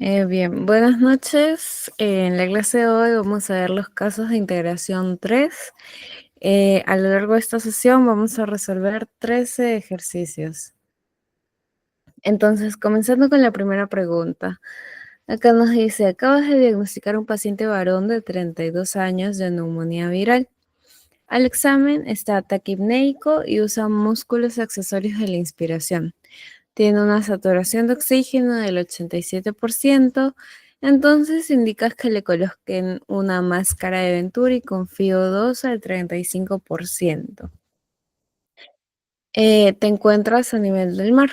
Bien, buenas noches. En la clase de hoy vamos a ver los casos de integración 3. A lo largo de esta sesión vamos a resolver 13 ejercicios. Entonces, comenzando con la primera pregunta. Acá nos dice, acabas de diagnosticar a un paciente varón de 32 años de neumonía viral. Al examen está taquipneico y usa músculos accesorios de la inspiración. Tiene una saturación de oxígeno del 87%, entonces indicas que le coloquen una máscara de Venturi con FiO2 al 35%. Te encuentras a nivel del mar.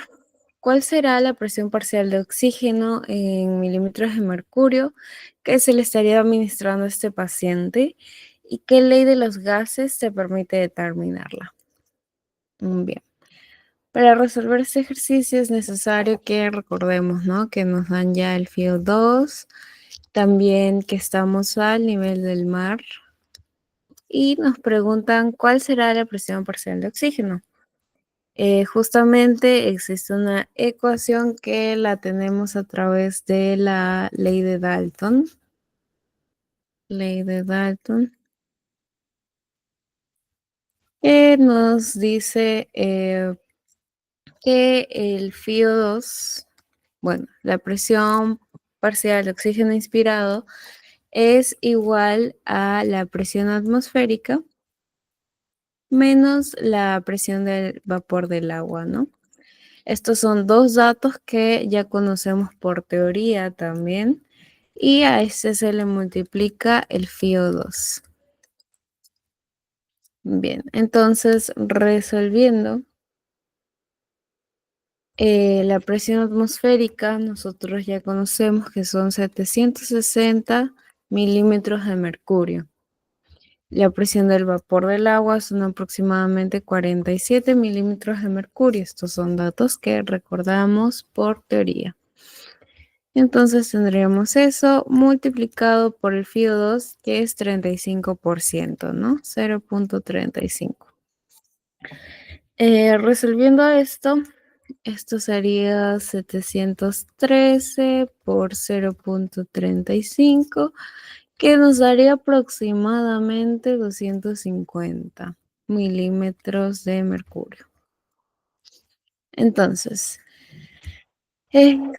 ¿Cuál será la presión parcial de oxígeno en milímetros de mercurio que se le estaría administrando a este paciente? ¿Y qué ley de los gases te permite determinarla? Bien. Para resolver este ejercicio es necesario que recordemos, ¿no? Que nos dan ya el FiO2, también que estamos al nivel del mar y nos preguntan cuál será la presión parcial de oxígeno. Justamente existe una ecuación que la tenemos a través de la ley de Dalton, que nos dice que el FiO2, bueno, la presión parcial de oxígeno inspirado es igual a la presión atmosférica menos la presión del vapor del agua, ¿no? Estos son dos datos que ya conocemos por teoría también, y a este se le multiplica el FiO2. Bien, entonces resolviendo la presión atmosférica, nosotros ya conocemos que son 760 milímetros de mercurio. La presión del vapor del agua son aproximadamente 47 milímetros de mercurio. Estos son datos que recordamos por teoría. Entonces tendríamos eso multiplicado por el FiO2, que es 35%, ¿no? 0,35. Resolviendo esto sería 713 por 0,35, que nos daría aproximadamente 250 milímetros de mercurio. Entonces,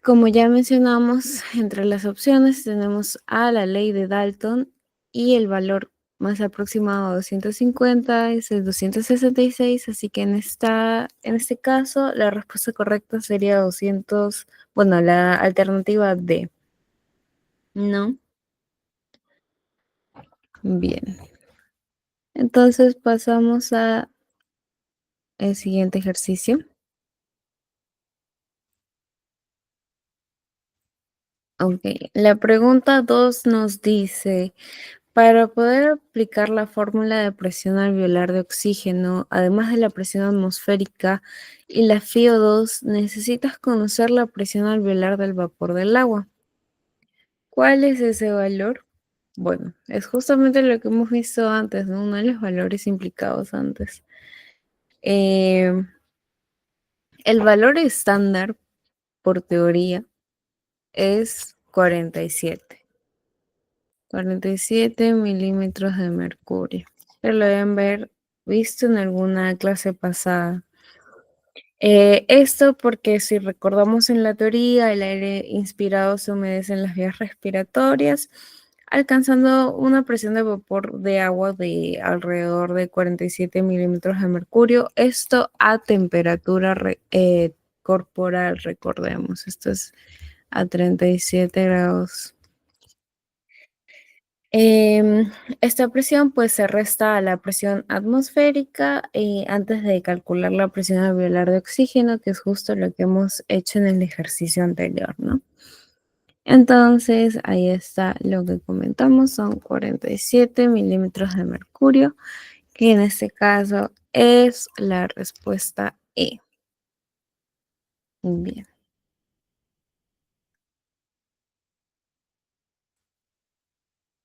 como ya mencionamos, entre las opciones tenemos a la ley de Dalton y el valor más aproximado a 250 es el 266, así que en este caso la respuesta correcta sería 200, bueno, la alternativa D, ¿no? Bien, entonces pasamos a el siguiente ejercicio. Ok, la pregunta 2 nos dice, para poder aplicar la fórmula de presión alveolar de oxígeno, además de la presión atmosférica y la FiO2, necesitas conocer la presión alveolar del vapor del agua. ¿Cuál es ese valor? Bueno, es justamente lo que hemos visto antes, ¿no? Uno de los valores implicados antes. Eh, el valor estándar, por teoría, es 47 milímetros de mercurio. Que lo deben haber visto en alguna clase pasada. Esto porque si recordamos en la teoría, el aire inspirado se humedece en las vías respiratorias, alcanzando una presión de vapor de agua de alrededor de 47 milímetros de mercurio. Esto a temperatura corporal, recordemos. Esto es a 37 grados. Em, Esta presión pues se resta a la presión atmosférica antes de calcular la presión alveolar de oxígeno, que es justo lo que hemos hecho en el ejercicio anterior, ¿no? Entonces, ahí está lo que comentamos, son 47 milímetros de mercurio, que en este caso es la respuesta E. Bien.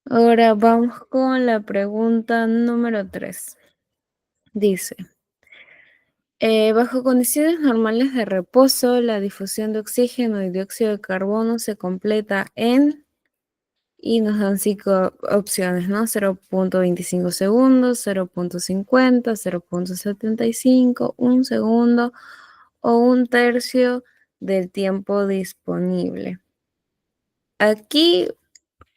Ahora vamos con la pregunta número 3. Dice, Bajo condiciones normales de reposo, la difusión de oxígeno y dióxido de carbono se completa en, y nos dan 5 opciones, ¿no? 0,25 segundos, 0,50, 0,75, 1 segundo o 1/3 del tiempo disponible. Aquí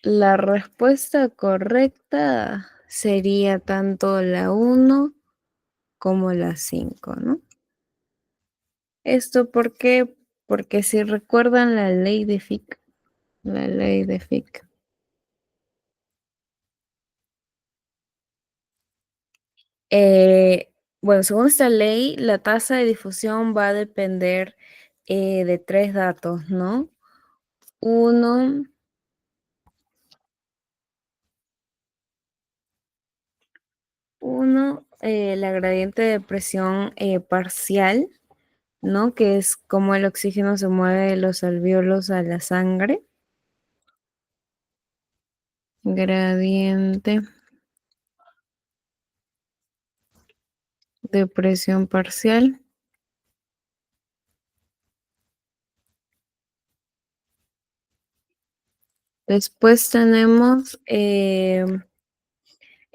la respuesta correcta sería tanto la 1 como la 5, ¿no? ¿Esto por qué? Porque si recuerdan la ley de Fick, eh, bueno, según esta ley, la tasa de difusión va a depender de 3 datos, ¿no? Uno, la gradiente de presión parcial, ¿no? Que es cómo el oxígeno se mueve de los alvéolos a la sangre. Gradiente de presión parcial. Después tenemos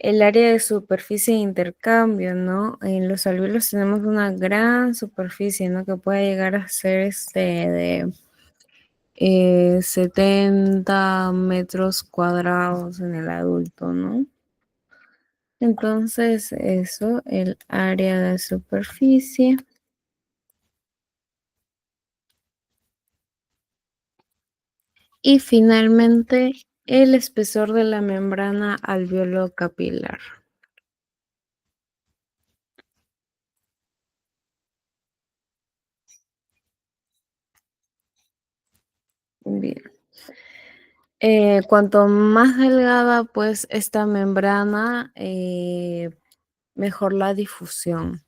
el área de superficie de intercambio, ¿no? En los alvéolos tenemos una gran superficie, ¿no? Que puede llegar a ser de 70 metros cuadrados en el adulto, ¿no? Entonces, eso, el área de superficie. Y finalmente, el espesor de la membrana alveolo-capilar. Bien. Cuanto más delgada, pues, esta membrana, mejor la difusión.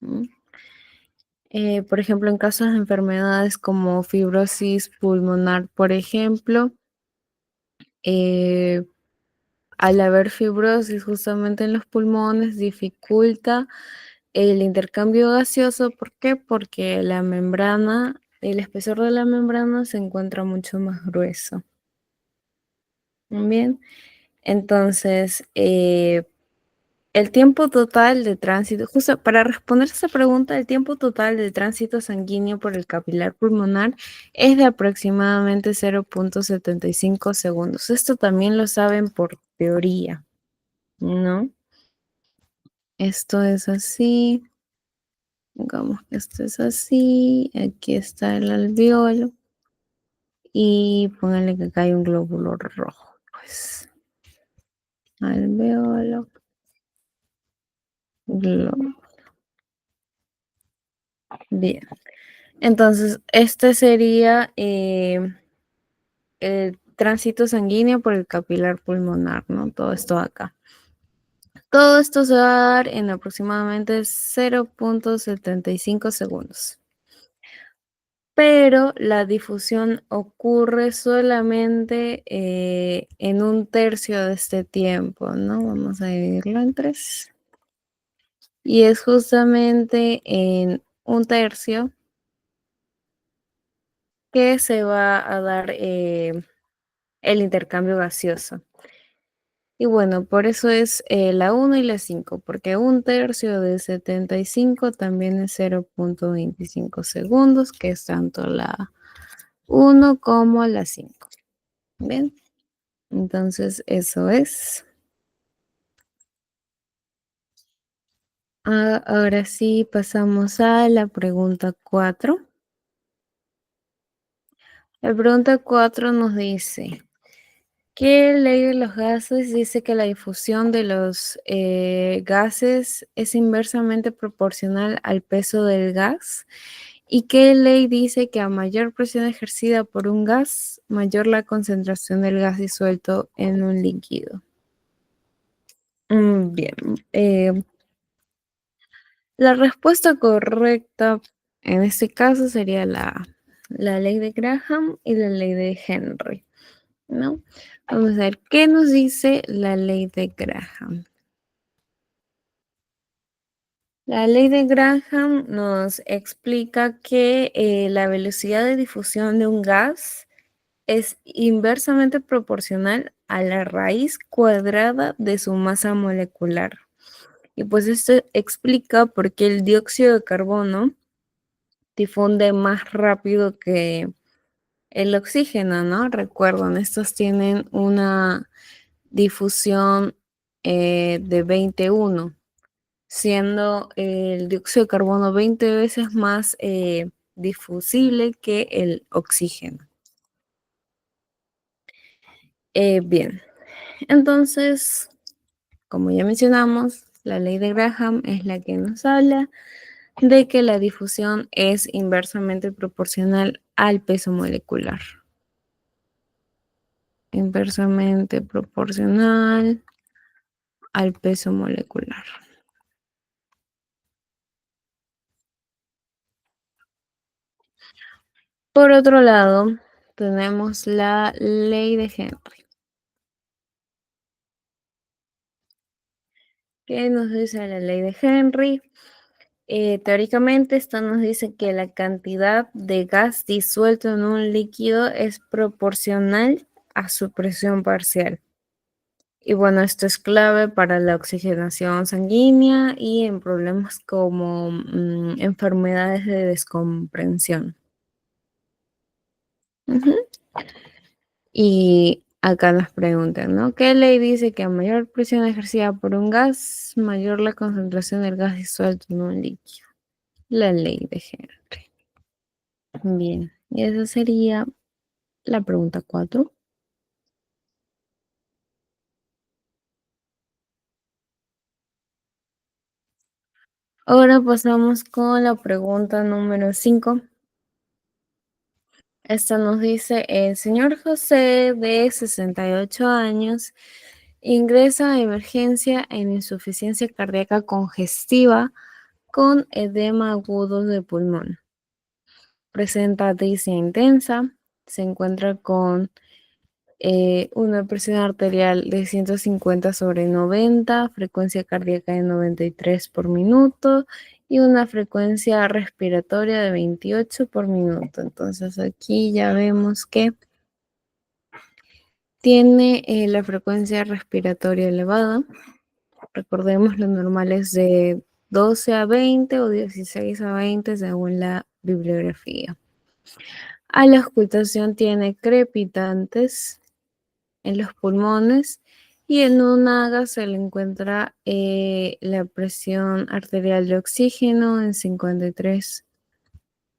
¿Mm? Por ejemplo, en casos de enfermedades como fibrosis pulmonar, por ejemplo, eh, al haber fibrosis justamente en los pulmones, dificulta el intercambio gaseoso. ¿Por qué? Porque la membrana, el espesor de la membrana se encuentra mucho más grueso. Bien, entonces, el tiempo total de tránsito, justo para responder esa pregunta, el tiempo total de tránsito sanguíneo por el capilar pulmonar es de aproximadamente 0,75 segundos. Esto también lo saben por teoría, ¿no? Esto es así, digamos que esto es así, aquí está el alveolo y pónganle que acá hay un glóbulo rojo, pues, alveolo, glóbulo. Bien. Entonces, este sería el tránsito sanguíneo por el capilar pulmonar, ¿no? Todo esto acá. Todo esto se va a dar en aproximadamente 0,75 segundos. Pero la difusión ocurre solamente en 1/3 de este tiempo, ¿no? Vamos a dividirlo en 3. Y es justamente en 1/3 que se va a dar el intercambio gaseoso. Y bueno, por eso es la 1 y la 5, porque 1/3 de 75 también es 0,25 segundos, que es tanto la 1 como la 5. Bien, entonces eso es. Ahora sí, pasamos a la pregunta 4. La pregunta 4 nos dice: ¿qué ley de los gases dice que la difusión de los gases es inversamente proporcional al peso del gas? ¿Y qué ley dice que a mayor presión ejercida por un gas, mayor la concentración del gas disuelto en un líquido? Bien, la respuesta correcta en este caso sería la ley de Graham y la ley de Henry, ¿no? Vamos a ver, ¿qué nos dice la ley de Graham? La ley de Graham nos explica que la velocidad de difusión de un gas es inversamente proporcional a la raíz cuadrada de su masa molecular. Y pues esto explica por qué el dióxido de carbono difunde más rápido que el oxígeno, ¿no? Recuerden, estos tienen una difusión de 21, siendo el dióxido de carbono 20 veces más difusible que el oxígeno. Bien, entonces, como ya mencionamos, la ley de Graham es la que nos habla de que la difusión es inversamente proporcional al peso molecular. Inversamente proporcional al peso molecular. Por otro lado, tenemos la ley de Henry. ¿Qué nos dice la ley de Henry? Teóricamente, esto nos dice que la cantidad de gas disuelto en un líquido es proporcional a su presión parcial. Y bueno, esto es clave para la oxigenación sanguínea y en problemas como enfermedades de descomprensión. Ujú. Y acá nos preguntan, ¿no? ¿Qué ley dice que a mayor presión ejercida por un gas, mayor la concentración del gas disuelto en un líquido? La ley de Henry. Bien, y esa sería la pregunta 4. Ahora pasamos con la pregunta número 5. Esta nos dice, el señor José, de 68 años, ingresa a emergencia en insuficiencia cardíaca congestiva con edema agudo de pulmón. Presenta disnea intensa, se encuentra con una presión arterial de 150/90, frecuencia cardíaca de 93 por minuto y una frecuencia respiratoria de 28 por minuto. Entonces aquí ya vemos que tiene la frecuencia respiratoria elevada. Recordemos, lo normal es de 12 a 20 o 16 a 20 según la bibliografía. A la auscultación tiene crepitantes en los pulmones y en un AGA se le encuentra la presión arterial de oxígeno en 53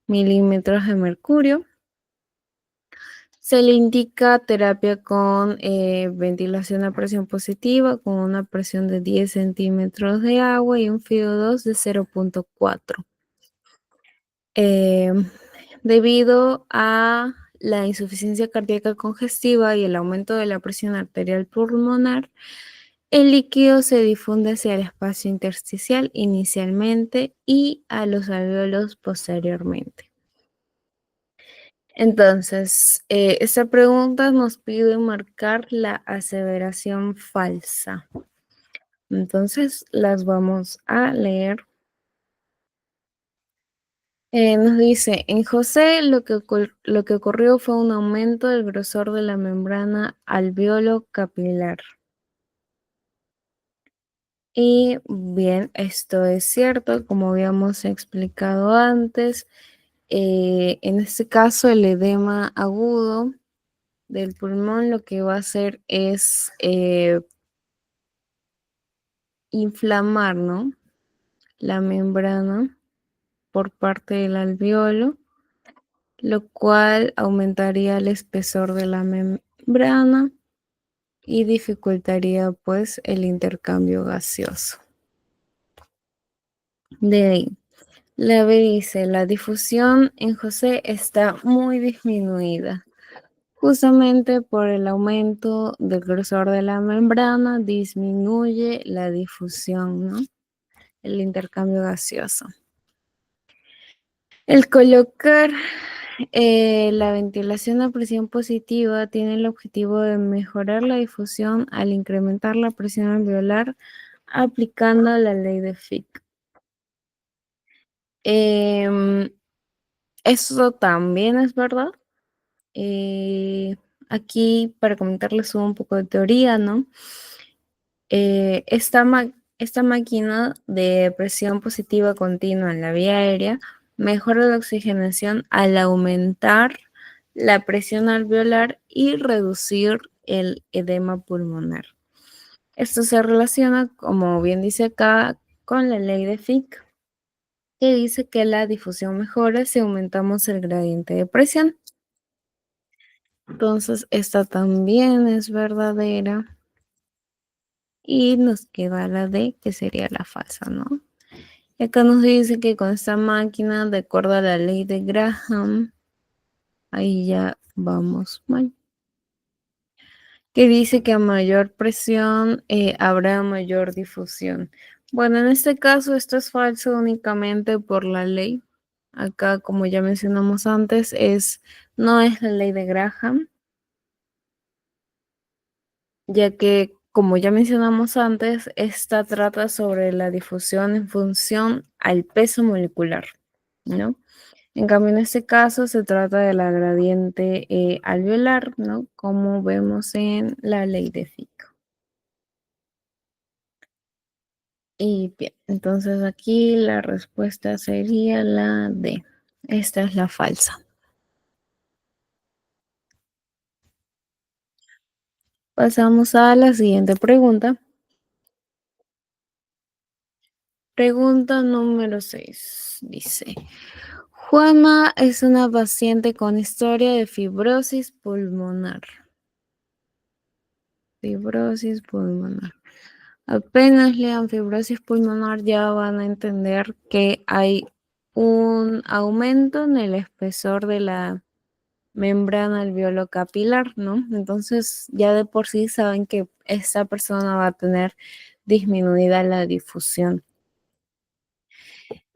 milímetros de mercurio. Se le indica terapia con ventilación a presión positiva con una presión de 10 centímetros de agua y un FiO2 de 0.4. Eh, Debido a la insuficiencia cardíaca congestiva y el aumento de la presión arterial pulmonar, el líquido se difunde hacia el espacio intersticial inicialmente y a los alvéolos posteriormente. Entonces, esta pregunta nos pide marcar la aseveración falsa. Entonces, las vamos a leer. Nos dice, en José lo que ocurrió fue un aumento del grosor de la membrana alveolo capilar. Y bien, esto es cierto, como habíamos explicado antes, en este caso el edema agudo del pulmón lo que va a hacer es inflamar, ¿no?, la membrana por parte del alveolo, lo cual aumentaría el espesor de la membrana y dificultaría pues el intercambio gaseoso. De ahí, la B dice, la difusión en José está muy disminuida. Justamente por el aumento del grosor de la membrana disminuye la difusión, ¿no?, el intercambio gaseoso. El colocar la ventilación a presión positiva tiene el objetivo de mejorar la difusión al incrementar la presión alveolar aplicando la ley de Fick. Em, Eso también es verdad. Eh, Aquí, para comentarles un poco de teoría, ¿no? Esta máquina de presión positiva continua en la vía aérea mejora la oxigenación al aumentar la presión alveolar y reducir el edema pulmonar. Esto se relaciona, como bien dice acá, con la ley de Fick, que dice que la difusión mejora si aumentamos el gradiente de presión. Entonces, esta también es verdadera. Y nos queda la D, que sería la falsa, ¿no? Y acá nos dice que con esta máquina, de acuerdo a la ley de Graham, ahí ya vamos mal, que dice que a mayor presión habrá mayor difusión. Bueno, en este caso esto es falso únicamente por la ley. Acá, como ya mencionamos antes, no es la ley de Graham, ya que, como ya mencionamos antes, esta trata sobre la difusión en función al peso molecular, ¿no? En cambio, en este caso se trata de la gradiente alveolar, ¿no? Como vemos en la ley de Fick. Y bien, entonces aquí la respuesta sería la D. Esta es la falsa. Pasamos a la siguiente pregunta. Pregunta número 6. Dice, Juana es una paciente con historia de fibrosis pulmonar. Fibrosis pulmonar. Apenas lean fibrosis pulmonar ya van a entender que hay un aumento en el espesor de la membrana alveolo-capilar, ¿no? Entonces ya de por sí saben que esta persona va a tener disminuida la difusión.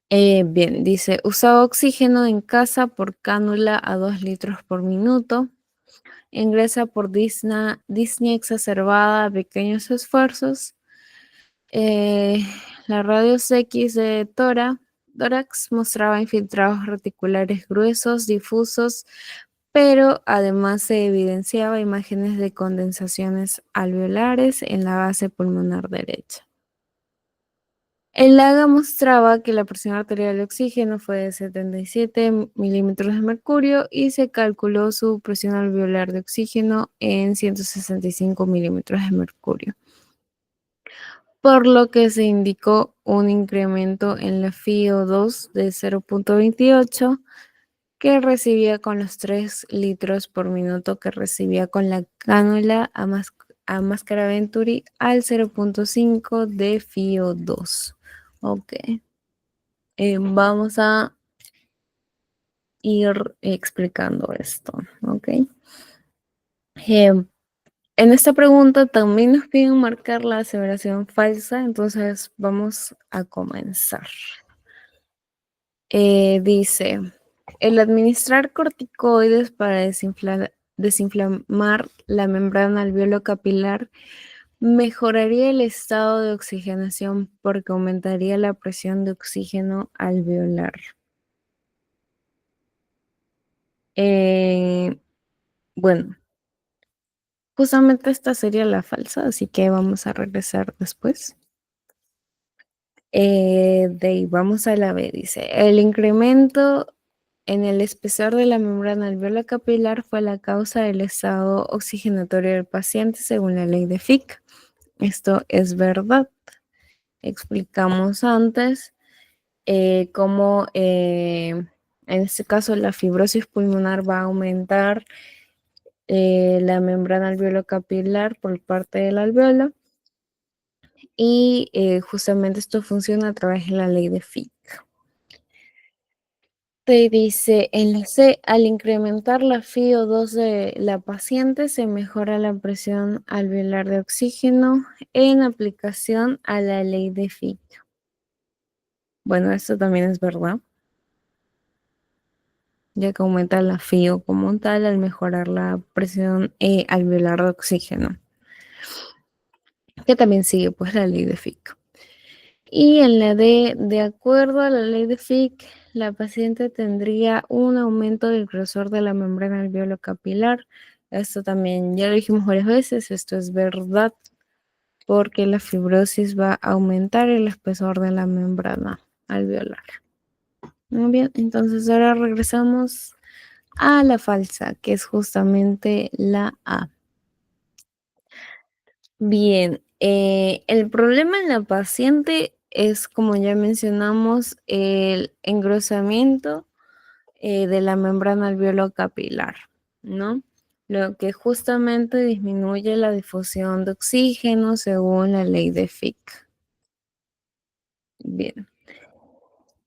Bien, dice, usaba oxígeno en casa por cánula a 2 litros por minuto. Ingresa por disnea exacerbada a pequeños esfuerzos. Eh, la radios X de tórax mostraba infiltrados reticulares gruesos, difusos, pero además se evidenciaba imágenes de condensaciones alveolares en la base pulmonar derecha. El LAGA mostraba que la presión arterial de oxígeno fue de 77 milímetros de mercurio y se calculó su presión alveolar de oxígeno en 165 milímetros de mercurio, por lo que se indicó un incremento en la FiO2 de 0,28 que recibía con los 3 litros por minuto que recibía con la cánula a máscara Venturi al 0,5 de FiO2. Ok. Vamos a ir explicando esto, ¿ok? En esta pregunta también nos piden marcar la aseveración falsa, entonces vamos a comenzar. Dice, el administrar corticoides para desinflamar la membrana alveolo-capilar mejoraría el estado de oxigenación porque aumentaría la presión de oxígeno alveolar. Bueno, justamente esta sería la falsa, así que vamos a regresar después. De ahí vamos a la B, dice, el incremento en el espesor de la membrana alveolar capilar fue la causa del estado oxigenatorio del paciente según la ley de Fick. Esto es verdad. Explicamos antes cómo en este caso la fibrosis pulmonar va a aumentar la membrana alveolo capilar por parte del alveolo y justamente esto funciona a través de la ley de Fick. Te dice en la C, al incrementar la FiO2 de la paciente se mejora la presión alveolar de oxígeno en aplicación a la ley de Fick. Bueno, esto también es verdad, ya que aumenta la FiO como tal al mejorar la presión alveolar de oxígeno, que también sigue pues la ley de Fick. Y en la D, de acuerdo a la ley de Fick, la paciente tendría un aumento del grosor de la membrana alveolo-capilar. Esto también ya lo dijimos varias veces, esto es verdad, porque la fibrosis va a aumentar el espesor de la membrana alveolar. Muy bien, entonces ahora regresamos a la falsa, que es justamente la A. Bien, el problema en la paciente es, como ya mencionamos, el engrosamiento de la membrana alveolo-capilar, ¿no? Lo que justamente disminuye la difusión de oxígeno según la ley de Fick. Bien.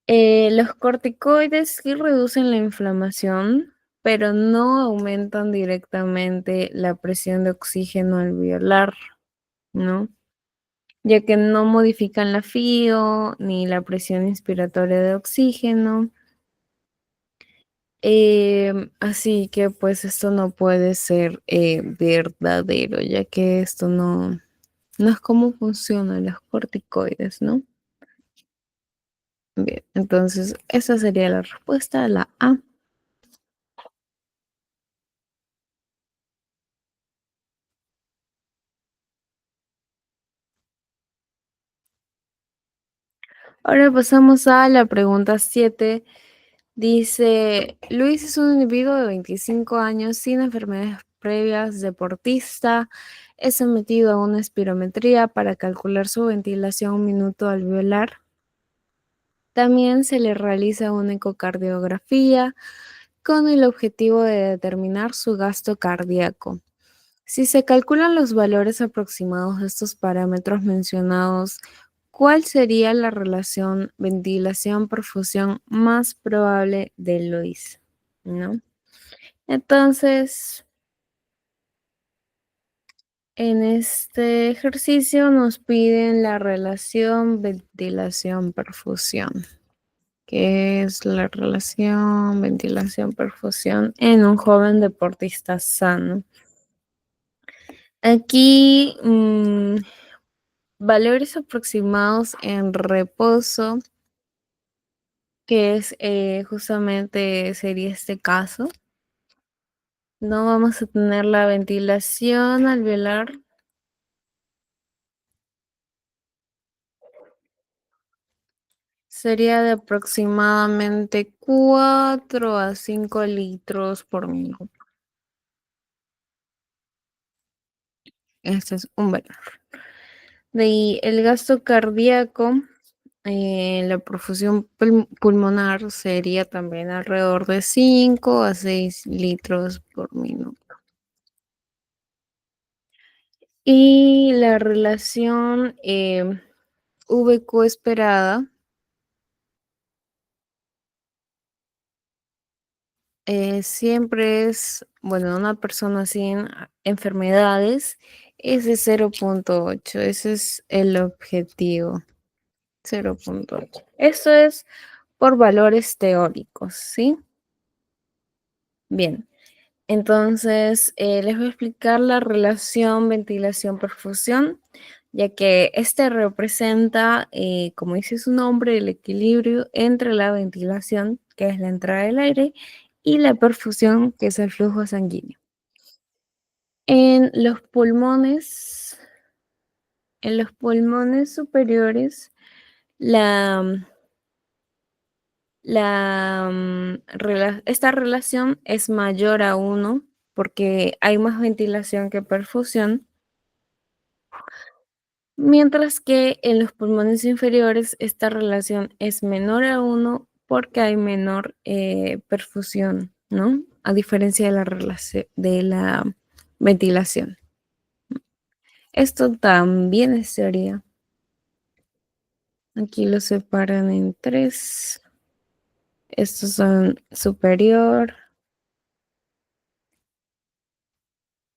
Los corticoides sí reducen la inflamación, pero no aumentan directamente la presión de oxígeno alveolar, ¿no? Ya que no modifican la FIO ni la presión inspiratoria de oxígeno. Así que pues esto no puede ser verdadero, ya que esto no es cómo funcionan los corticoides, ¿no? Bien, entonces esa sería la respuesta a la A. Ahora pasamos a la pregunta 7. Dice, Luis es un individuo de 25 años sin enfermedades previas, deportista, es sometido a una espirometría para calcular su ventilación minuto alveolar. También se le realiza una ecocardiografía con el objetivo de determinar su gasto cardíaco. Si se calculan los valores aproximados de estos parámetros mencionados, ¿cuál sería la relación ventilación-perfusión más probable de Luis? ¿No? Entonces, en este ejercicio nos piden la relación ventilación-perfusión. ¿Qué es la relación ventilación-perfusión en un joven deportista sano? Aquí, valores aproximados en reposo, que es justamente sería este caso. No vamos a tener la ventilación alveolar. Sería de aproximadamente 4 a 5 litros por minuto. Este es un valor. De ahí, el gasto cardíaco, la perfusión pulmonar sería también alrededor de 5 a 6 litros por minuto. Y la relación VQ esperada siempre es, bueno, una persona sin enfermedades es de 0,8. Ese es el objetivo, 0,8. Eso es por valores teóricos, ¿sí? Bien. Entonces, les voy a explicar la relación ventilación-perfusión, ya que este representa, como dice su nombre, el equilibrio entre la ventilación, que es la entrada del aire, y la perfusión, que es el flujo sanguíneo. En los pulmones, en los pulmones superiores, la, esta relación es mayor a 1 porque hay más ventilación que perfusión, mientras que en los pulmones inferiores esta relación es menor a 1 porque hay menor perfusión, ¿no? A diferencia de la de la ventilación. Esto también es teoría. Aquí lo separan en 3. Estos son superior.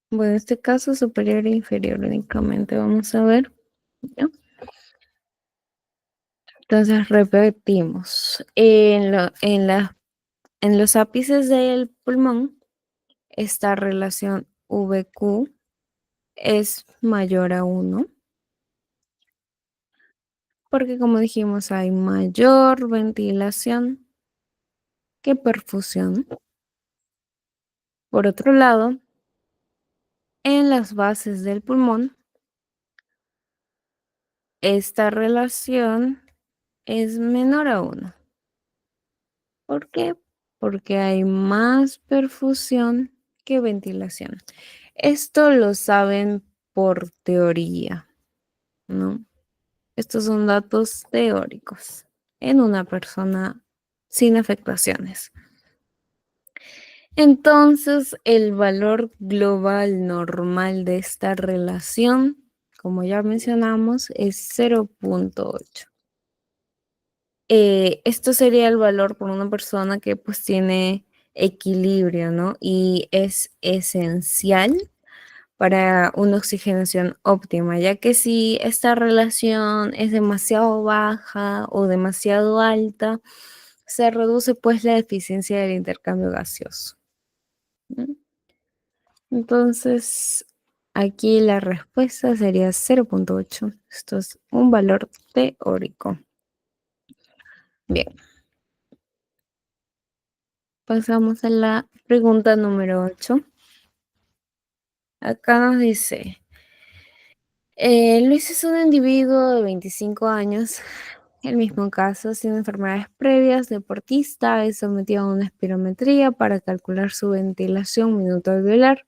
Bueno, en este caso superior e inferior únicamente vamos a ver, ¿ya? Entonces repetimos. En los ápices del pulmón, esta relación VQ es mayor a 1. porque como dijimos, hay mayor ventilación que perfusión. Por otro lado, en las bases del pulmón, esta relación es menor a uno. ¿Por qué? Porque hay más perfusión que ventilación. Esto lo saben por teoría, ¿no? Estos son datos teóricos en una persona sin afectaciones. Entonces, el valor global normal de esta relación, como ya mencionamos, es 0.8. Esto sería el valor por una persona que pues tiene equilibrio, ¿no? Y es esencial para una oxigenación óptima, ya que si esta relación es demasiado baja o demasiado alta, se reduce pues la eficiencia del intercambio gaseoso. ¿No? Entonces, aquí la respuesta sería 0.8. Esto es un valor teórico. Bien, pasamos a la pregunta número 8. Acá nos dice, Luis es un individuo de 25 años, el mismo caso, sin enfermedades previas, deportista, es sometido a una espirometría para calcular su ventilación minuto alveolar.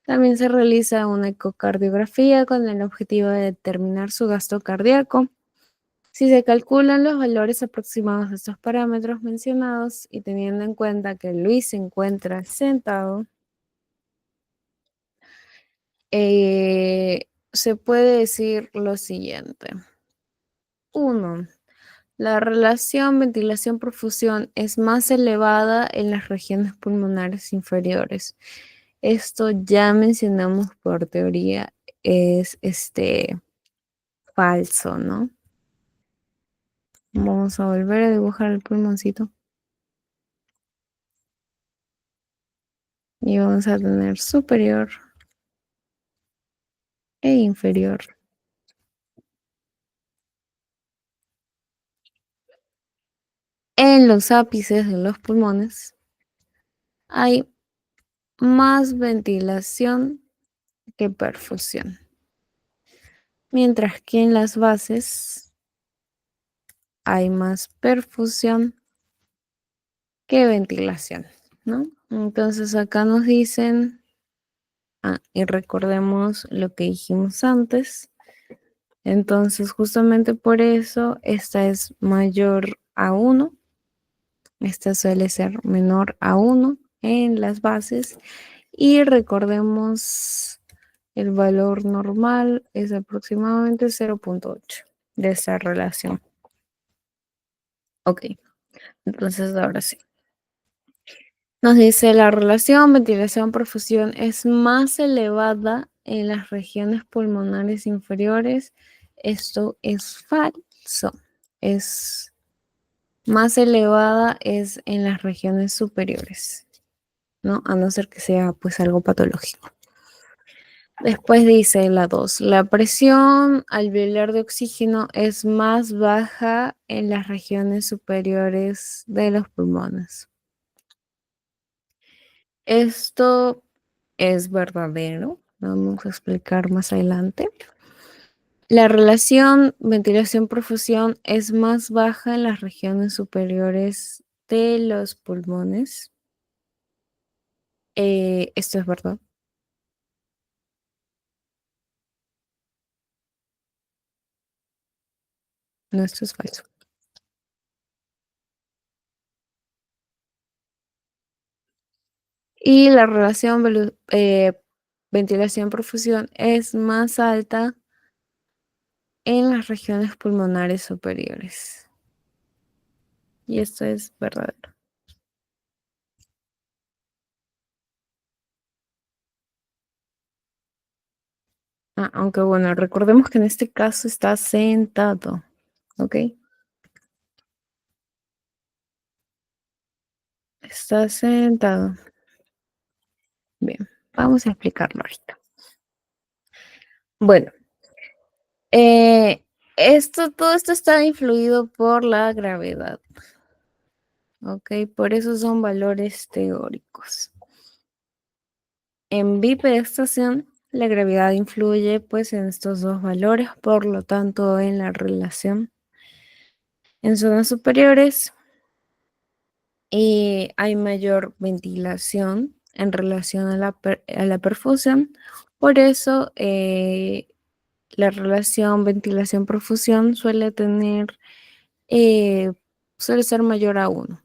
También se realiza una ecocardiografía con el objetivo de determinar su gasto cardíaco. Si se calculan los valores aproximados de estos parámetros mencionados y teniendo en cuenta que Luis se encuentra sentado, se puede decir lo siguiente. 1. La relación ventilación-perfusión es más elevada en las regiones pulmonares inferiores. Esto ya mencionamos por teoría, es falso, ¿no? Vamos a volver a dibujar el pulmoncito y vamos a tener superior e inferior. En los ápices de los pulmones hay más ventilación que perfusión, mientras que en las bases hay más perfusión que ventilación, ¿no? Entonces acá nos dicen, y recordemos lo que dijimos antes, entonces justamente por eso esta es mayor a 1, esta suele ser menor a 1 en las bases y recordemos el valor normal es aproximadamente 0.8 de esta relación. Ok, entonces ahora sí. Nos dice la relación ventilación-perfusión es más elevada en las regiones pulmonares inferiores. Esto es falso. Es más elevada es en las regiones superiores, ¿no? A no ser que sea pues algo patológico. Después dice la 2, la presión alveolar de oxígeno es más baja en las regiones superiores de los pulmones. Esto es verdadero, vamos a explicar más adelante. La relación ventilación-perfusión es más baja en las regiones superiores de los pulmones. Esto es verdad. No, esto es falso. Y la relación ventilación-perfusión es más alta en las regiones pulmonares superiores. Y esto es verdadero. Aunque bueno, recordemos que en este caso está sentado, ¿ok? Está sentado. Bien, vamos a explicarlo ahorita. Bueno, eh, Todo esto está influido por la gravedad, ¿ok? Por eso son valores teóricos. En bipedestación, la gravedad influye pues en estos dos valores, por lo tanto en la relación. En zonas superiores hay mayor ventilación en relación a a la perfusión, por eso la relación ventilación-perfusión eh, suele ser mayor a uno.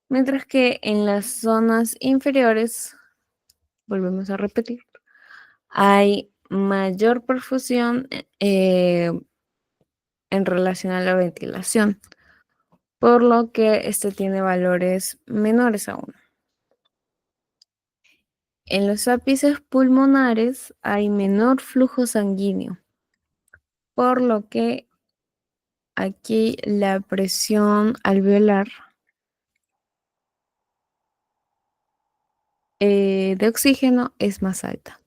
Mientras que en las zonas inferiores, volvemos a repetir, hay mayor perfusión en relación a la ventilación, por lo que este tiene valores menores aún. En los ápices pulmonares hay menor flujo sanguíneo, por lo que aquí la presión alveolar de oxígeno es más alta.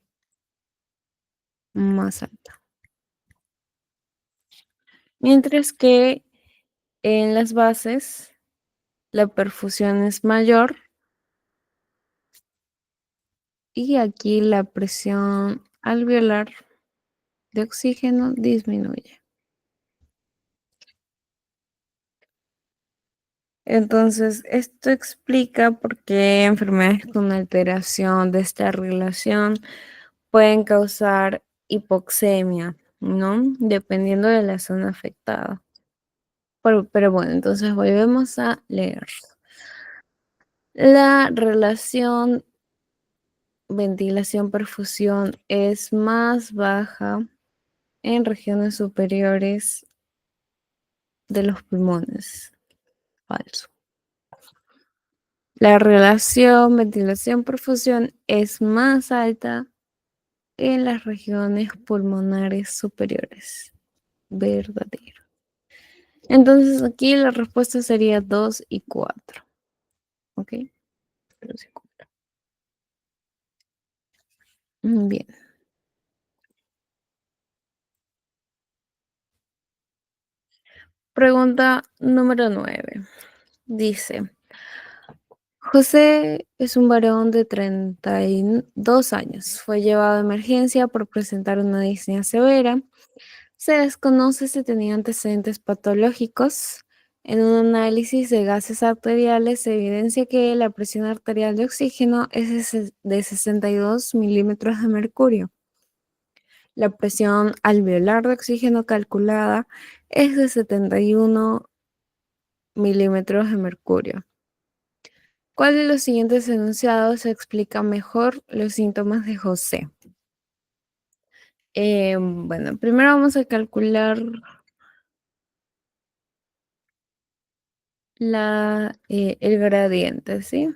Mientras que en las bases la perfusión es mayor y aquí la presión alveolar de oxígeno disminuye. Entonces, esto explica por qué enfermedades con alteración de esta relación pueden causar hipoxemia, ¿no? Dependiendo de la zona afectada. Pero bueno, entonces volvemos a leer. La relación ventilación-perfusión es más baja en regiones superiores de los pulmones. Falso. La relación ventilación-perfusión es más alta en las regiones pulmonares superiores. Verdadero. Entonces aquí la respuesta sería 2 y 4. ¿Ok? 2 y 4. Bien. Pregunta número 9. Dice, José es un varón de 32 años. Fue llevado a emergencia por presentar una disnea severa. Se desconoce si tenía antecedentes patológicos. En un análisis de gases arteriales se evidencia que la presión arterial de oxígeno es de 62 milímetros de mercurio. La presión alveolar de oxígeno calculada es de 71 milímetros de mercurio. ¿Cuál de los siguientes enunciados explica mejor los síntomas de José? Bueno, primero vamos a calcular el gradiente, ¿sí?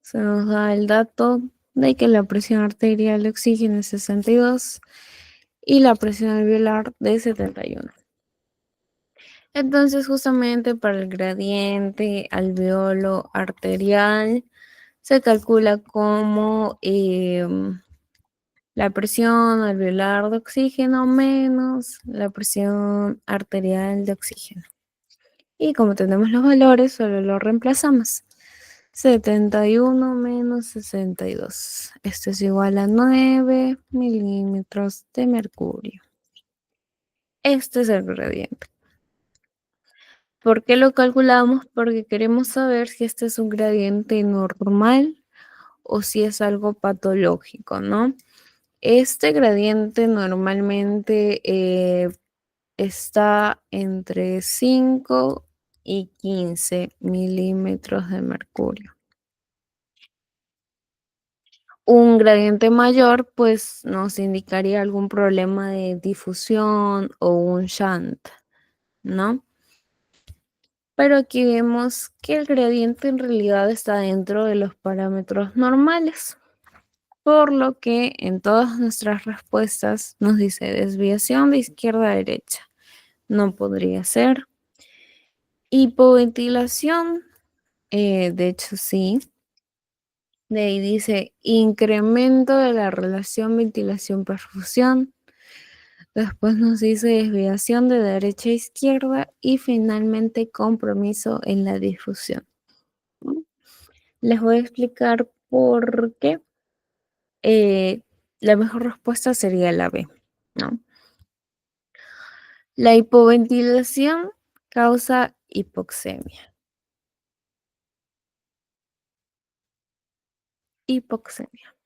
Se nos da el dato de que la presión arterial de oxígeno es 62 y la presión alveolar de 71. Entonces, justamente para el gradiente alveolo arterial se calcula como la presión alveolar de oxígeno menos la presión arterial de oxígeno. Y como tenemos los valores, solo lo reemplazamos. 71 menos 62. Esto es igual a 9 milímetros de mercurio. Este es el gradiente. ¿Por qué lo calculamos? Porque queremos saber si este es un gradiente normal o si es algo patológico, ¿no? Este gradiente normalmente está entre 5 y 15 milímetros de mercurio. Un gradiente mayor, pues nos indicaría algún problema de difusión o un shunt, ¿no? Pero aquí vemos que el gradiente en realidad está dentro de los parámetros normales, por lo que en todas nuestras respuestas nos dice desviación de izquierda a derecha. No podría ser. Hipoventilación, de hecho sí. De ahí dice incremento de la relación ventilación-perfusión. Después nos dice desviación de derecha a izquierda y finalmente compromiso en la difusión, ¿no? Les voy a explicar por qué. eh, la mejor respuesta sería la B, ¿no? La hipoventilación causa hipoxemia. Hipoxemia.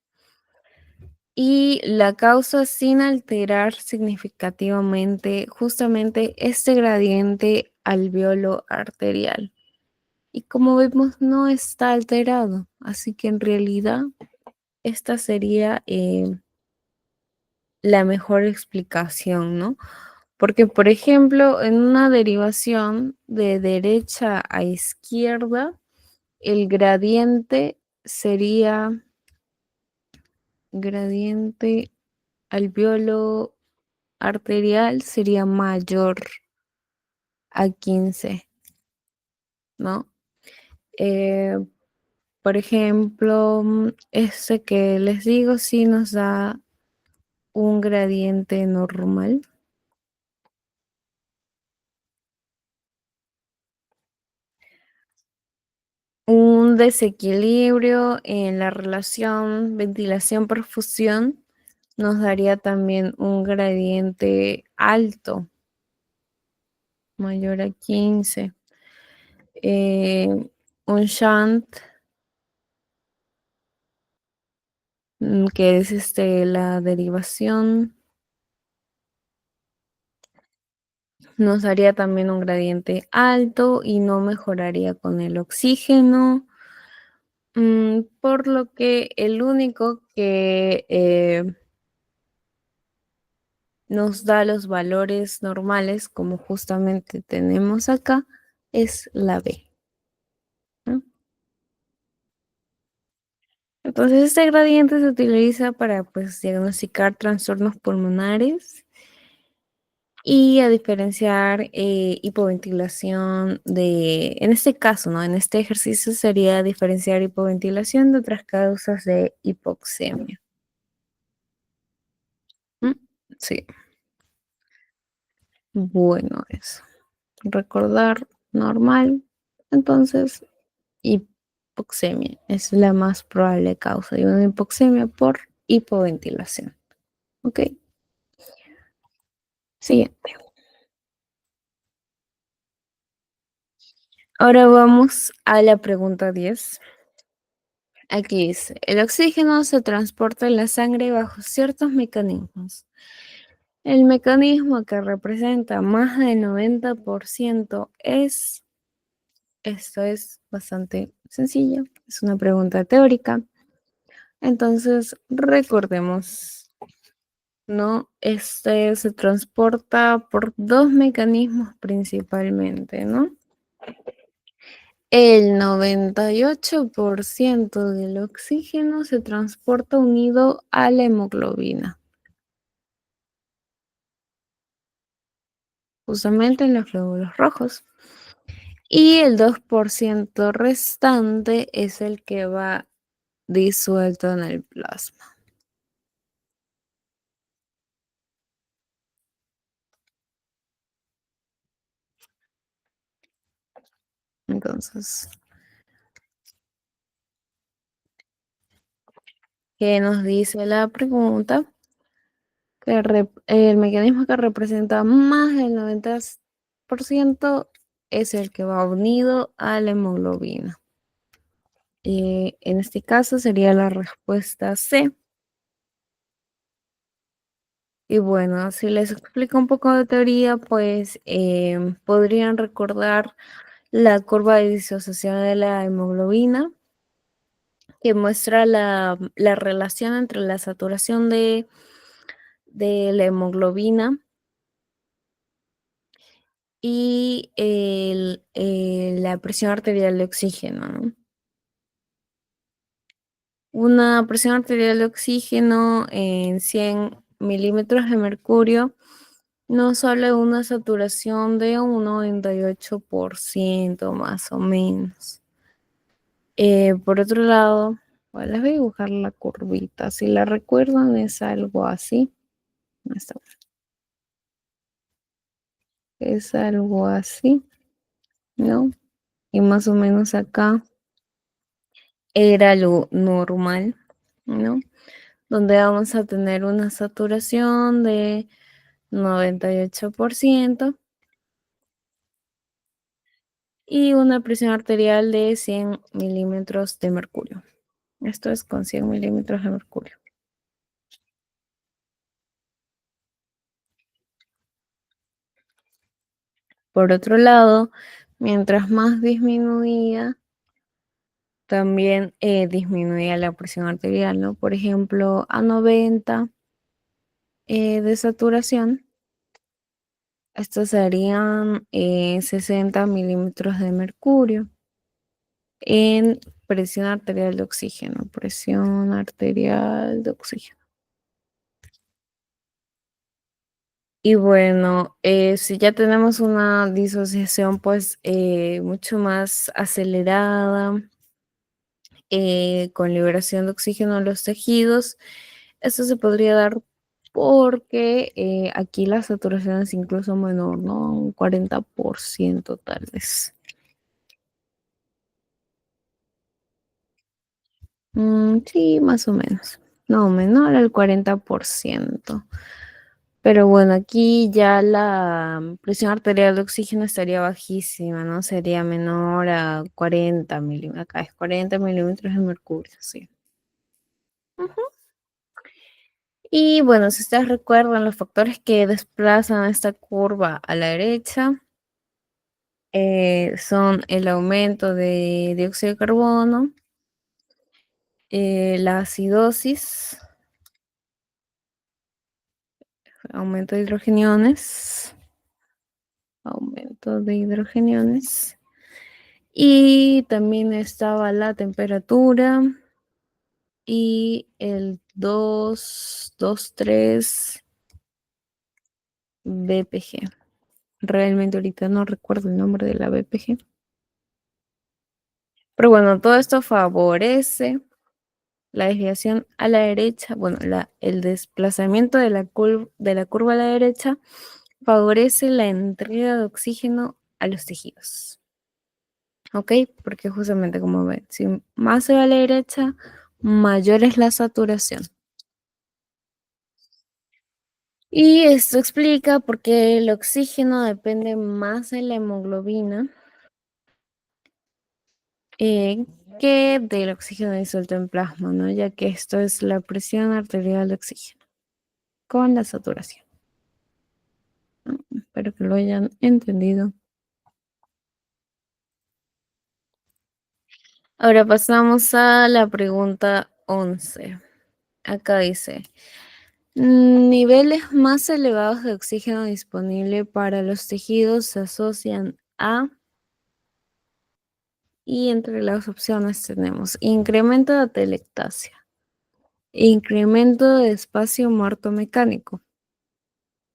Y la causa sin alterar significativamente justamente este gradiente alveolo arterial. Y como vemos, no está alterado. Así que en realidad esta sería la mejor explicación, ¿no? Porque, por ejemplo, en una derivación de derecha a izquierda, el gradiente sería gradiente alveolo arterial sería mayor a 15, ¿no? Eh, por ejemplo, este que les digo sí nos da un gradiente normal. Un desequilibrio en la relación ventilación-perfusión nos daría también un gradiente alto, mayor a 15. Eh, un shunt, que es la derivación, nos daría también un gradiente alto y no mejoraría con el oxígeno. Por lo que el único que nos da los valores normales, como justamente tenemos acá, es la B, ¿no? Entonces, este gradiente se utiliza para, pues, diagnosticar trastornos pulmonares y a diferenciar hipoventilación en este caso, ¿no? En este ejercicio sería diferenciar hipoventilación de otras causas de hipoxemia. ¿Mm? Sí, bueno, eso. Recordar normal. Entonces, hipoxemia es la más probable causa de una hipoxemia por hipoventilación. ¿Ok? Siguiente. Ahora vamos a la pregunta 10. Aquí dice, el oxígeno se transporta en la sangre bajo ciertos mecanismos. El mecanismo que representa más del 90% es, esto es bastante sencillo, es una pregunta teórica. Entonces, recordemos, ¿no? Este se transporta por dos mecanismos principalmente, ¿no? El 98% del oxígeno se transporta unido a la hemoglobina, justamente en los glóbulos rojos. Y el 2% restante es el que va disuelto en el plasma. Entonces, ¿qué nos dice la pregunta? El mecanismo que representa más del 90% es el que va unido a la hemoglobina. En este caso sería la respuesta C. Y bueno, si les explico un poco de teoría, pues podrían recordar la curva de disociación de la hemoglobina, que muestra la relación entre la saturación de la hemoglobina y la presión arterial de oxígeno, ¿no? Una presión arterial de oxígeno en 100 milímetros de mercurio nos habla de una saturación de un 98% más o menos. Por otro lado, bueno, les voy a dibujar la curvita. Si la recuerdan, es algo así. No está. es algo así, ¿no? Y más o menos acá era lo normal, ¿no? Donde vamos a tener una saturación de 98% y una presión arterial de 100 milímetros de mercurio. Esto es con 100 milímetros de mercurio. Por otro lado, mientras más disminuía, también disminuía la presión arterial, ¿no? Por ejemplo, a 90 de saturación, estos serían 60 milímetros de mercurio en presión arterial de oxígeno, presión arterial de oxígeno. Y bueno, si ya tenemos una disociación pues mucho más acelerada, con liberación de oxígeno en los tejidos, esto se podría dar porque aquí la saturación es incluso menor, ¿no? Un 40% tal vez. Sí, más o menos. No, menor al 40%. Pero bueno, aquí ya la presión arterial de oxígeno estaría bajísima, ¿no? Sería menor a 40 milímetros. Acá es 40 milímetros de mercurio, sí. Ujú. Y bueno, si ustedes recuerdan los factores que desplazan esta curva a la derecha, son el aumento de dióxido de carbono, la acidosis, aumento de hidrogeniones, aumento de hidrogeniones. Y también estaba la temperatura y el 223 BPG. Realmente ahorita no recuerdo el nombre de la BPG. Pero bueno, todo esto favorece la desviación a la derecha. Bueno, el desplazamiento de la curva a la derecha favorece la entrega de oxígeno a los tejidos. ¿Ok? Porque justamente como ven, si más se va a la derecha, mayor es la saturación. Y esto explica por qué el oxígeno depende más de la hemoglobina eh, que del oxígeno disuelto en plasma, ¿no? Ya que esto es la presión arterial de oxígeno con la saturación, ¿no? Espero que lo hayan entendido. Ahora pasamos a la pregunta 11. Acá dice, niveles más elevados de oxígeno disponible para los tejidos se asocian a, y entre las opciones tenemos incremento de atelectasia, incremento de espacio muerto mecánico,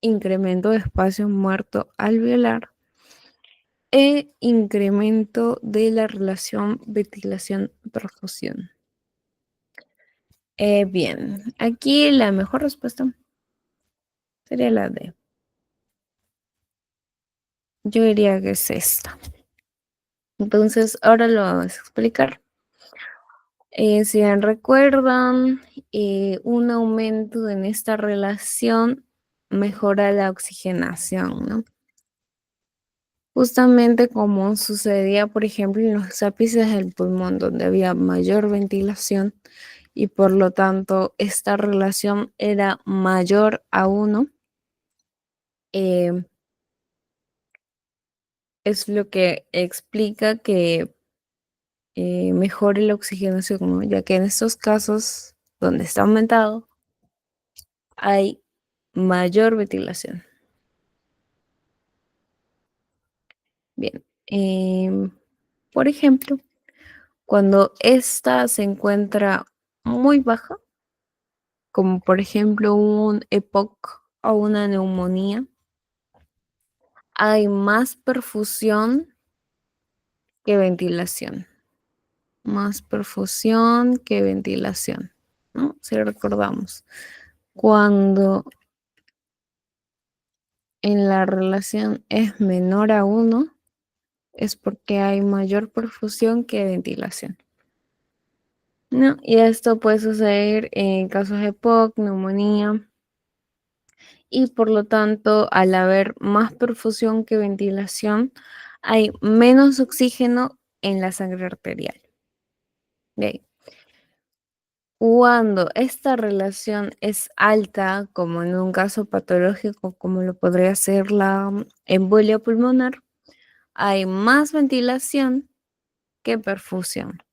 incremento de espacio muerto alveolar e incremento de la relación ventilación-perfusión. Bien, aquí la mejor respuesta sería la D. Yo diría que es esta. Entonces, ahora lo vamos a explicar. Si bien recuerdan, un aumento en esta relación mejora la oxigenación, ¿no? Justamente como sucedía, por ejemplo, en los ápices del pulmón, donde había mayor ventilación y por lo tanto esta relación era mayor a 1, es lo que explica que mejore la oxigenación, ¿no? Ya que en estos casos donde está aumentado hay mayor ventilación. Bien, por ejemplo, cuando esta se encuentra muy baja, como por ejemplo un EPOC o una neumonía, hay más perfusión que ventilación. Más perfusión que ventilación, ¿no? Si recordamos, cuando en la relación es menor a uno, es porque hay mayor perfusión que ventilación, ¿no? Y esto puede suceder en casos de POC, neumonía, y por lo tanto, al haber más perfusión que ventilación, hay menos oxígeno en la sangre arterial. ¿Ok? Cuando esta relación es alta, como en un caso patológico, como lo podría ser la embolia pulmonar, hay más ventilación que perfusión.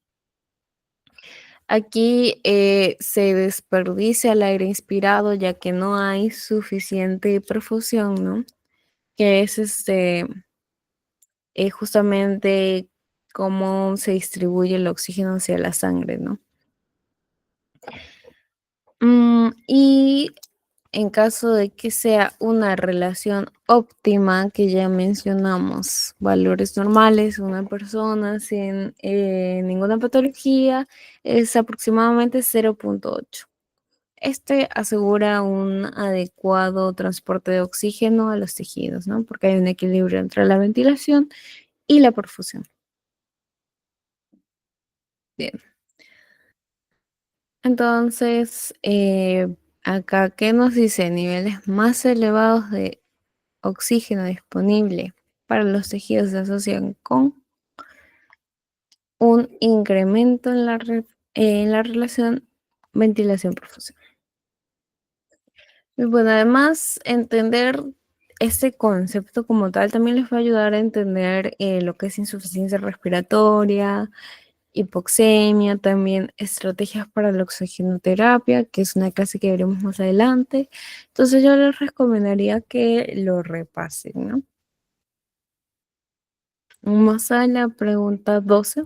Aquí se desperdicia el aire inspirado ya que no hay suficiente perfusión, ¿no? Que es justamente cómo se distribuye el oxígeno hacia la sangre, ¿no? Y en caso de que sea una relación óptima, que ya mencionamos, valores normales, una persona sin ninguna patología, es aproximadamente 0,8. Este asegura un adecuado transporte de oxígeno a los tejidos, ¿no? Porque hay un equilibrio entre la ventilación y la perfusión. Bien. Entonces, acá, ¿qué nos dice? Niveles más elevados de oxígeno disponible para los tejidos se asocian con un incremento en la relación ventilación-perfusión. Y bueno, además, entender este concepto como tal también les va a ayudar a entender lo que es insuficiencia respiratoria, hipoxemia, también estrategias para la oxigenoterapia, que es una clase que veremos más adelante. Entonces yo les recomendaría que lo repasen, ¿no? Vamos a la pregunta 12.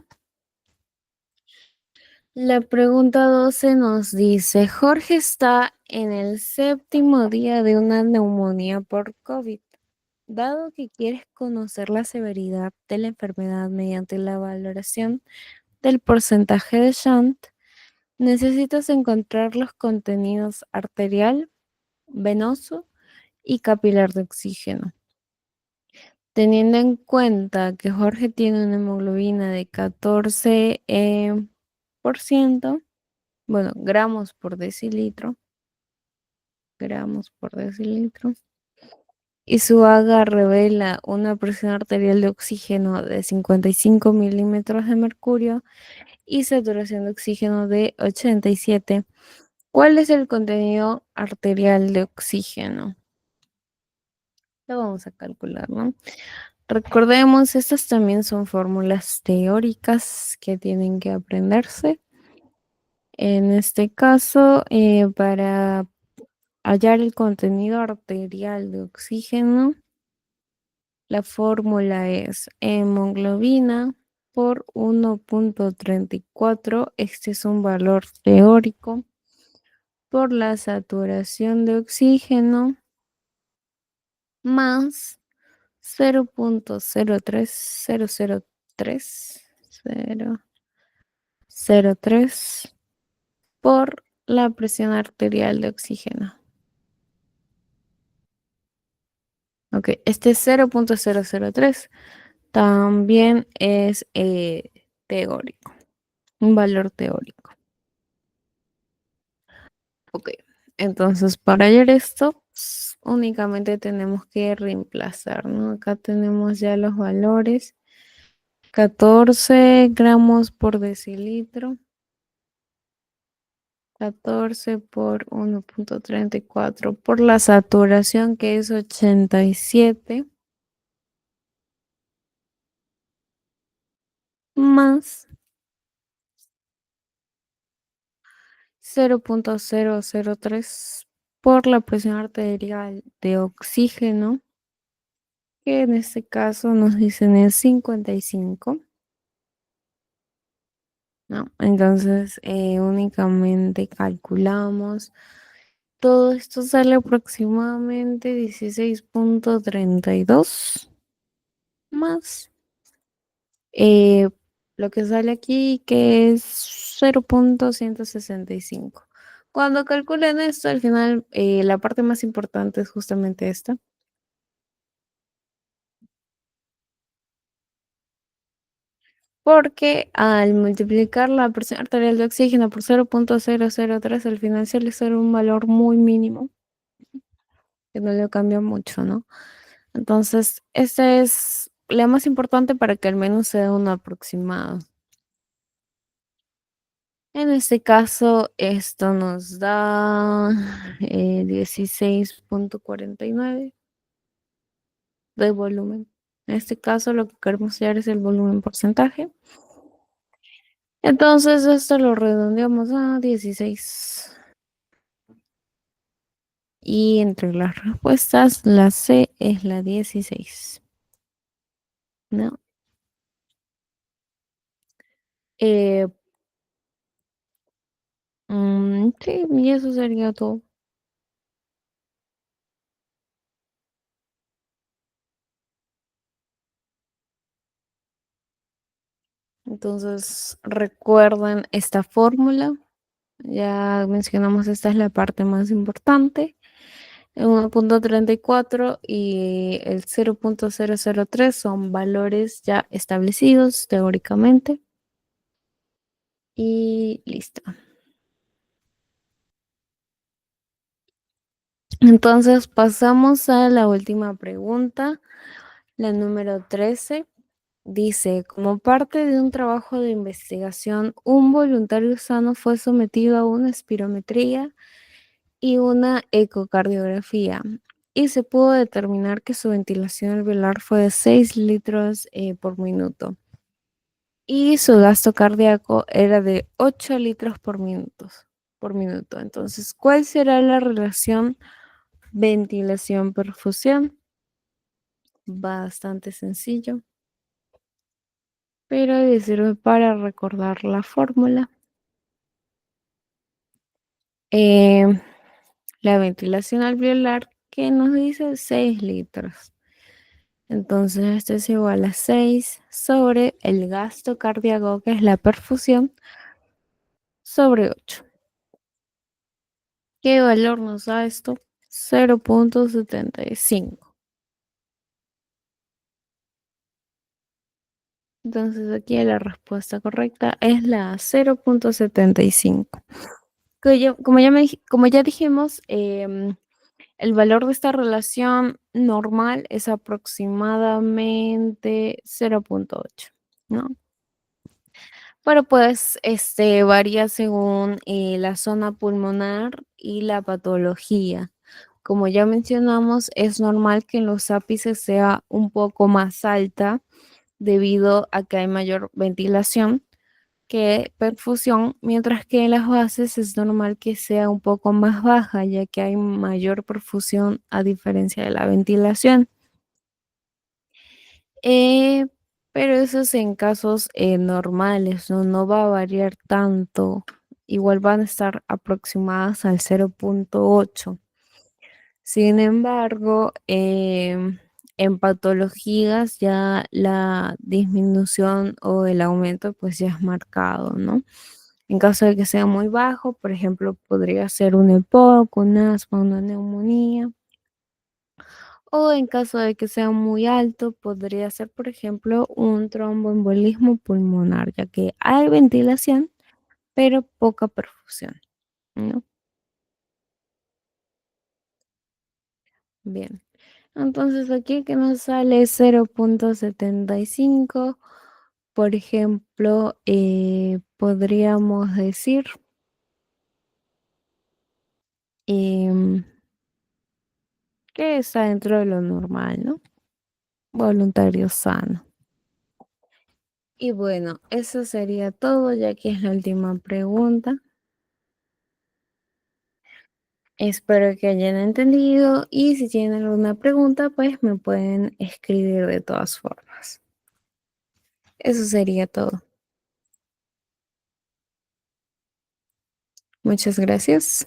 La pregunta 12 nos dice, Jorge está en el séptimo día de una neumonía por COVID. Dado que quieres conocer la severidad de la enfermedad mediante la valoración del porcentaje de shunt, necesitas encontrar los contenidos arterial, venoso y capilar de oxígeno. Teniendo en cuenta que Jorge tiene una hemoglobina de 14 por ciento, bueno, gramos por decilitro, y su AGA revela una presión arterial de oxígeno de 55 milímetros de mercurio y saturación de oxígeno de 87. ¿Cuál es el contenido arterial de oxígeno? Lo vamos a calcular, ¿no? Recordemos, estas también son fórmulas teóricas que tienen que aprenderse. En este caso, para hallar el contenido arterial de oxígeno, la fórmula es hemoglobina por 1,34. Este es un valor teórico por la saturación de oxígeno más 0,03003 por la presión arterial de oxígeno. Ok, este 0,003 también es teórico, un valor teórico. Ok, entonces para hallar esto, únicamente tenemos que reemplazar, ¿no? Acá tenemos ya los valores. 14 gramos por decilitro, 14 por 1,34 por la saturación que es 87 más 0,003 por la presión arterial de oxígeno, que en este caso nos dicen es 55, ¿no? Entonces únicamente calculamos. Todo esto sale aproximadamente 16,32 más eh, lo que sale aquí, que es 0,165. Cuando calculen esto, al final la parte más importante es justamente esta. porque al multiplicar la presión arterial de oxígeno por 0,003 al final suele ser un valor muy mínimo, que no le cambia mucho, ¿no? Entonces, esta es la más importante para que al menos sea un aproximado. En este caso, esto nos da 16,49 de volumen. En este caso, lo que queremos hallar es el volumen porcentaje. Entonces, esto lo redondeamos a 16. Y entre las respuestas, la C es la 16. ¿No? Eh, sí, y eso sería todo. Entonces, recuerden esta fórmula. Ya mencionamos, esta es la parte más importante. El 1,34 y el 0,003 son valores ya establecidos teóricamente. Y listo. Entonces pasamos a la última pregunta, la número 13. Dice, como parte de un trabajo de investigación, un voluntario sano fue sometido a una espirometría y una ecocardiografía, y se pudo determinar que su ventilación alveolar fue de 6 litros por minuto y su gasto cardíaco era de 8 litros por minuto. Entonces, ¿cuál será la relación ventilación-perfusión? Bastante sencillo, pero le sirve para recordar la fórmula. Eh, la ventilación alveolar que nos dice 6 litros. Entonces esto es igual a 6 sobre el gasto cardíaco, que es la perfusión, sobre 8. ¿Qué valor nos da esto? 0,75. Entonces aquí la respuesta correcta es la 0,75. Como ya dijimos, el valor de esta relación normal es aproximadamente 0,8, ¿no? Pero pues varía según la zona pulmonar y la patología. Como ya mencionamos, es normal que en los ápices sea un poco más alta debido a que hay mayor ventilación que perfusión, mientras que en las bases es normal que sea un poco más baja, ya que hay mayor perfusión a diferencia de la ventilación. Eh, pero eso es en casos normales, ¿no? No va a variar tanto. Igual van a estar aproximadas al 0,8. Sin embargo, en patologías ya la disminución o el aumento pues ya es marcado, ¿no? En caso de que sea muy bajo, por ejemplo, podría ser un EPOC, un asma, una neumonía. O en caso de que sea muy alto, podría ser, por ejemplo, un tromboembolismo pulmonar, ya que hay ventilación, pero poca perfusión, ¿no? Bien. Entonces aquí que nos sale 0,75, por ejemplo, podríamos decir em, que está dentro de lo normal, ¿no? Voluntario sano. Y bueno, eso sería todo, ya que es la última pregunta. Espero que hayan entendido y si tienen alguna pregunta, pues me pueden escribir de todas formas. Eso sería todo. Muchas gracias.